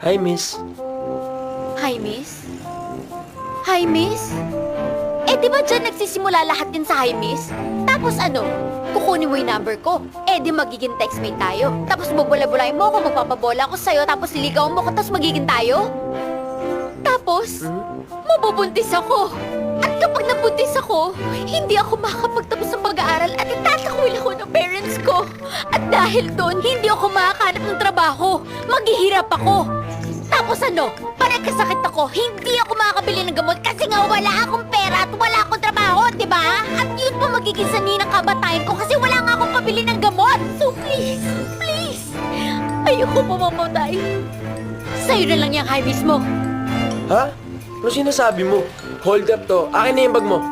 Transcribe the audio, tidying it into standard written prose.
Hi, miss. Hi, miss? Hi, miss? Eh, di ba dyan nagsisimula lahat din sa hi, miss? Tapos ano? Kukunin mo yung number ko. Eh, di magiging textmate tayo. Tapos bubula-bulay mo ako, magpapabola ako sa'yo, tapos liligaw mo ko, tapos magiging tayo? Tapos, mabubuntis ako. At kapag nabuntis ako, hindi ako makakapagtapos ng pag-aaral at itatakwil ako ng parents ko. At dahil doon, hindi ako makakahanap ng trabaho. Maghihirap ako. Tapos ano, kasakit ako, hindi ako makakabili ng gamot kasi nga wala akong pera at wala akong trabaho, di ba? At yun pa magiging sanhi ng kabatayan ko kasi wala nga akong pabili ng gamot. So please, ayoko pumamatay. Sa'yo na lang yung high miss mo. Ha? Ano sinasabi mo? Hold up to. Akin na yung bag mo.